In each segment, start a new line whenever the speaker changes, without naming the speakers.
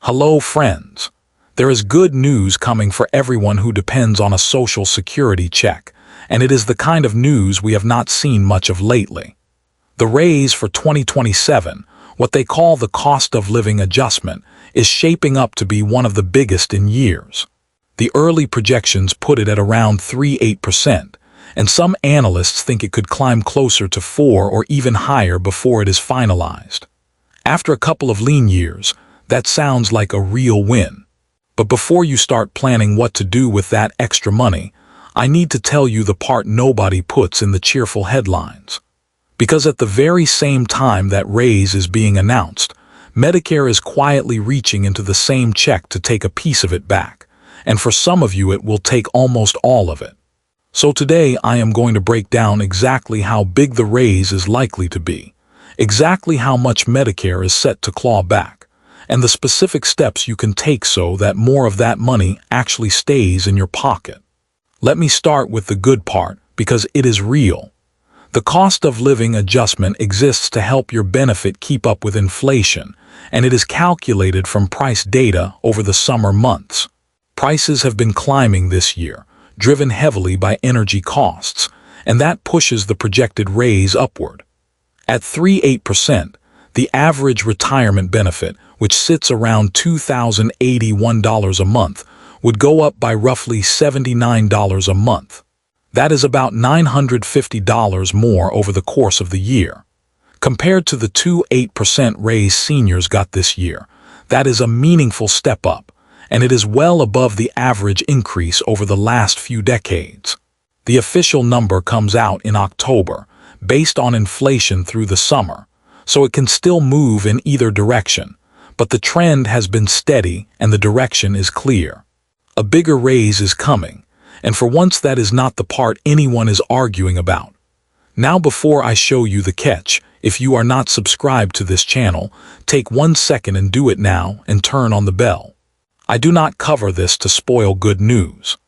Hello, friends. There is good news coming for everyone who depends on a Social Security check, and it is the kind of news we have not seen much of lately. The raise for 2027, what they call the cost of living adjustment, is shaping up to be one of the biggest in years. The early projections put it at around 3.8%, and some analysts think it could climb closer to 4 or even higher before it is finalized. After a couple of lean years, that sounds like a real win. But before you start planning what to do with that extra money, I need to tell you the part nobody puts in the cheerful headlines. Because at the very same time that raise is being announced, Medicare is quietly reaching into the same check to take a piece of it back, and for some of you it will take almost all of it. So today I am going to break down exactly how big the raise is likely to be, exactly how much Medicare is set to claw back, and the specific steps you can take so that more of that money actually stays in your pocket. Let me start with the good part, because it is real. The cost of living adjustment exists to help your benefit keep up with inflation, and it is calculated from price data over the summer months. Prices have been climbing this year, driven heavily by energy costs, and that pushes the projected raise upward. At 3.8%, the average retirement benefit, which sits around $2,081 a month, would go up by roughly $79 a month. That is about $950 more over the course of the year. Compared to the 2.8% raise seniors got this year, that is a meaningful step up, and it is well above the average increase over the last few decades. The official number comes out in October, based on inflation through the summer, so it can still move in either direction, but the trend has been steady and the direction is clear. A bigger raise is coming, and for once that is not the part anyone is arguing about. Now before I show you the catch, if you are not subscribed to this channel, take 1 second and do it now and turn on the bell. I do not cover this to spoil good news.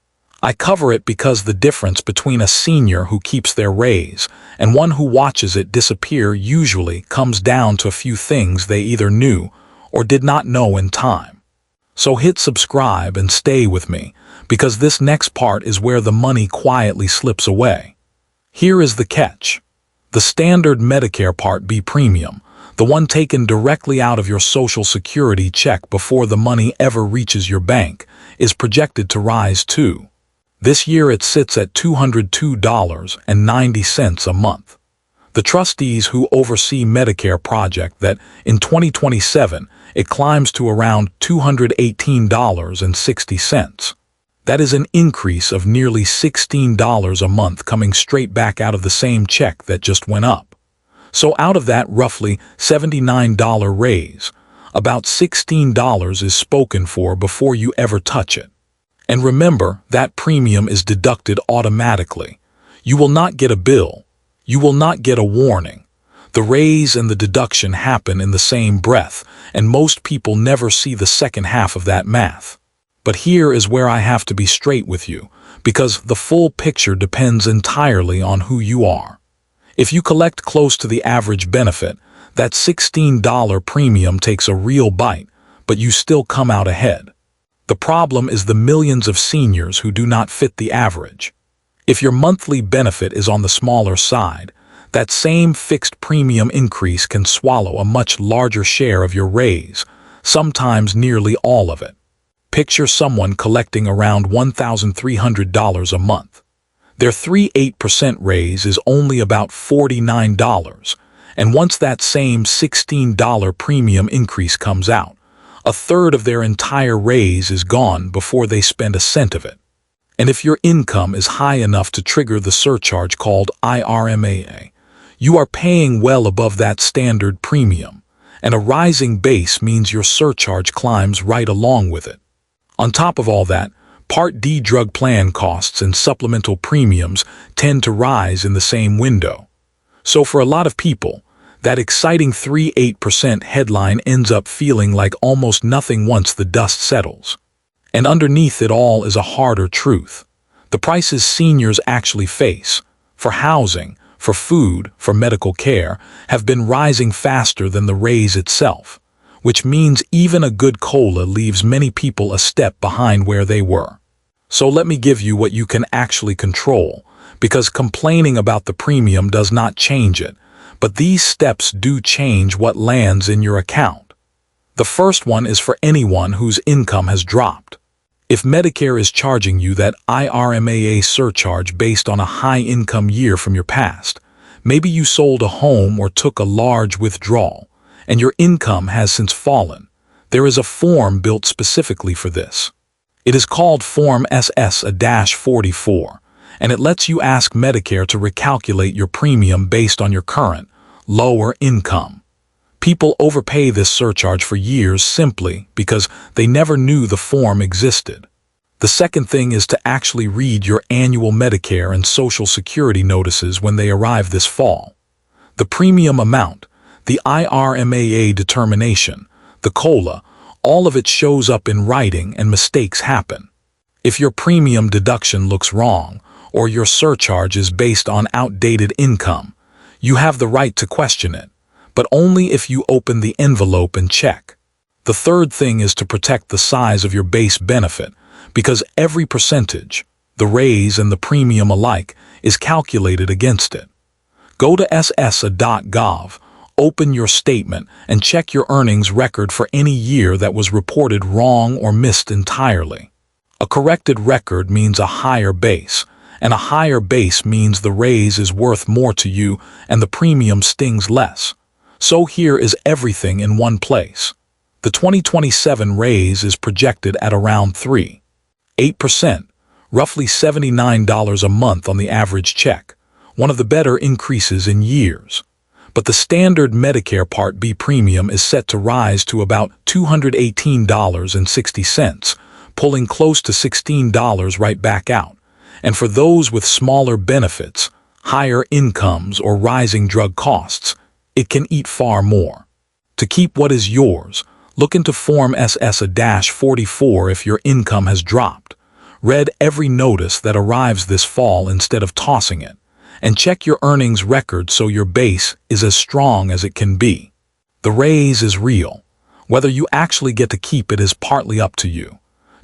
I cover it because the difference between a senior who keeps their raise and one who watches it disappear usually comes down to a few things they either knew or did not know in time. So hit subscribe and stay with me, because this next part is where the money quietly slips away. Here is the catch. The standard Medicare Part B premium, the one taken directly out of your Social Security check before the money ever reaches your bank, is projected to rise too. This year it sits at $202.90 a month. The trustees who oversee Medicare project that in 2027 it climbs to around $218.60. That is an increase of nearly $16 a month coming straight back out of the same check that just went up. So out of that roughly $79 raise, about $16 is spoken for before you ever touch it. And remember, that premium is deducted automatically. You will not get a bill. You will not get a warning. The raise and the deduction happen in the same breath, and most people never see the second half of that math. But here is where I have to be straight with you, because the full picture depends entirely on who you are. If you collect close to the average benefit, that $16 premium takes a real bite, but you still come out ahead. The problem is the millions of seniors who do not fit the average. If your monthly benefit is on the smaller side, that same fixed premium increase can swallow a much larger share of your raise, sometimes nearly all of it. Picture someone collecting around $1,300 a month. Their 3.8% raise is only about $49, and once that same $16 premium increase comes out, a third of their entire raise is gone before they spend a cent of it. And if your income is high enough to trigger the surcharge called IRMAA, you are paying well above that standard premium, and a rising base means your surcharge climbs right along with it. On top of all that, Part D drug plan costs and supplemental premiums tend to rise in the same window. So for a lot of people, that exciting 3.8% headline ends up feeling like almost nothing once the dust settles. And underneath it all is a harder truth. The prices seniors actually face, for housing, for food, for medical care, have been rising faster than the raise itself, which means even a good COLA leaves many people a step behind where they were. So let me give you what you can actually control, because complaining about the premium does not change it, but these steps do change what lands in your account. The first one is for anyone whose income has dropped. If Medicare is charging you that IRMAA surcharge based on a high-income year from your past, maybe you sold a home or took a large withdrawal, and your income has since fallen, there is a form built specifically for this. It is called Form SS-44, and it lets you ask Medicare to recalculate your premium based on your current, lower income. People overpay this surcharge for years simply because they never knew the form existed. The second thing is to actually read your annual Medicare and Social Security notices when they arrive this fall. The premium amount, the IRMAA determination, the COLA, all of it shows up in writing and mistakes happen. If your premium deduction looks wrong, or your surcharge is based on outdated income, you have the right to question it, but only if you open the envelope and check. The third thing is to protect the size of your base benefit, because every percentage, the raise and the premium alike, is calculated against it. Go to ssa.gov, open your statement, and check your earnings record for any year that was reported wrong or missed entirely. A corrected record means a higher base, and a higher base means the raise is worth more to you and the premium stings less. So here is everything in one place. The 2027 raise is projected at around 3.8%, roughly $79 a month on the average check, one of the better increases in years. But the standard Medicare Part B premium is set to rise to about $218.60, pulling close to $16 right back out. And for those with smaller benefits, higher incomes, or rising drug costs, it can eat far more. To keep what is yours, look into Form SS-44 if your income has dropped. Read every notice that arrives this fall instead of tossing it, and check your earnings record so your base is as strong as it can be. The raise is real. Whether you actually get to keep it is partly up to you.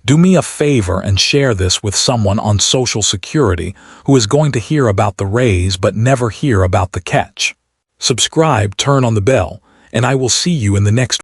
Do me a favor and share this with someone on Social Security who is going to hear about the raise but never hear about the catch. Subscribe, turn on the bell, and I will see you in the next